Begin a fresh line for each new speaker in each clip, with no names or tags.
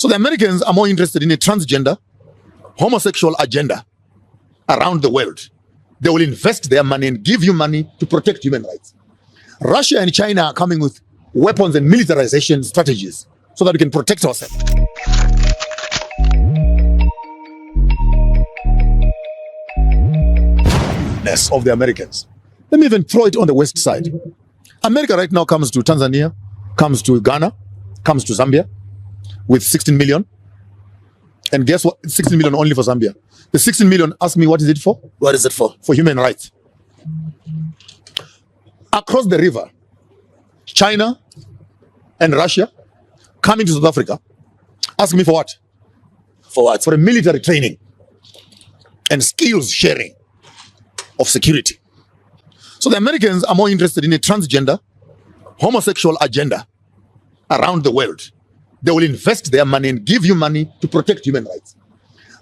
So the Americans are more interested in a transgender, homosexual agenda around the world. They will invest their money and give you money to protect human rights. Russia and China are coming with weapons and militarization strategies so that we can protect ourselves. Of the Americans. Let me even throw it on the west side. America right now comes to Tanzania, comes to Ghana, comes to Zambia with 16 million. And guess what? 16 million only for Zambia. The 16 million, ask me, what is it for?
What is it for?
For human rights. Across the river, China and Russia coming to South Africa, ask me for what?
For what?
For a military training and skills sharing of security. So the Americans are more interested in a transgender, homosexual agenda around the world. They will invest their money and give you money to protect human rights.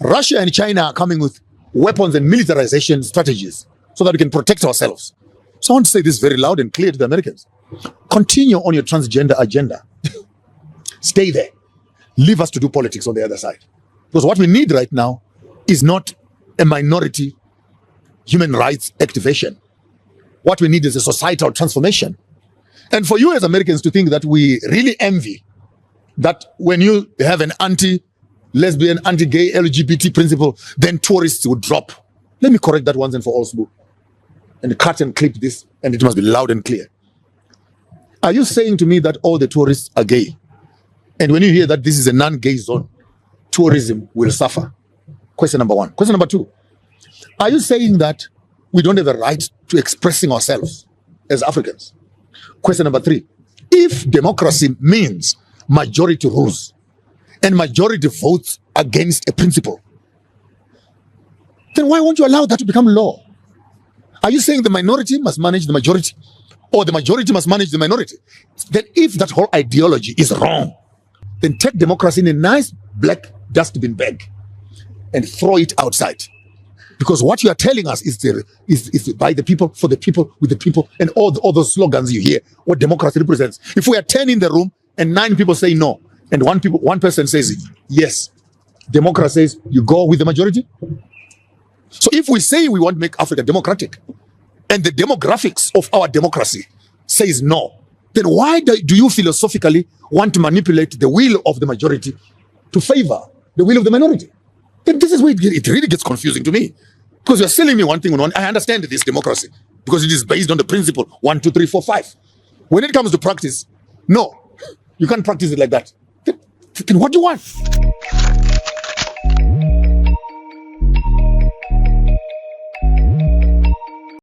Russia and China are coming with weapons and militarization strategies so that we can protect ourselves. So I want to say this very loud and clear to the Americans. Continue on your transgender agenda. Stay there. Leave us to do politics on the other side. Because what we need right now is not a minority human rights activation. What we need is a societal transformation. And for you as Americans to think that we really envy that when you have an anti-lesbian, anti-gay, LGBT principle, then tourists would drop. Let me correct that once and for all, Sbu. And cut and clip this, and it must be loud and clear. Are you saying to me that all the tourists are gay? And when you hear that this is a non-gay zone, tourism will suffer? Question number one. Question number two. Are you saying that we don't have a right to expressing ourselves as Africans? Question number three. If democracy means majority rules and majority votes against a principle, then why won't you allow that to become law? Are you saying the minority must manage the majority or the majority must manage the minority? Then if that whole ideology is wrong, then take democracy in a nice black dustbin bag and throw it outside. Because what you are telling us is by the people, for the people, with the people, and all those slogans you hear, what democracy represents. If we are 10 in the room and 9 people say no, and one person says yes, democracy says you go with the majority. So if we say we want to make Africa democratic, and the demographics of our democracy says no, then why do you philosophically want to manipulate the will of the majority to favor the will of the minority? Then this is where it really gets confusing to me. Because you're selling me one thing on one. I understand this democracy because it is based on the principle 1, 2, 3, 4, 5. When it comes to practice, no, you can't practice it like that. Then what do you want?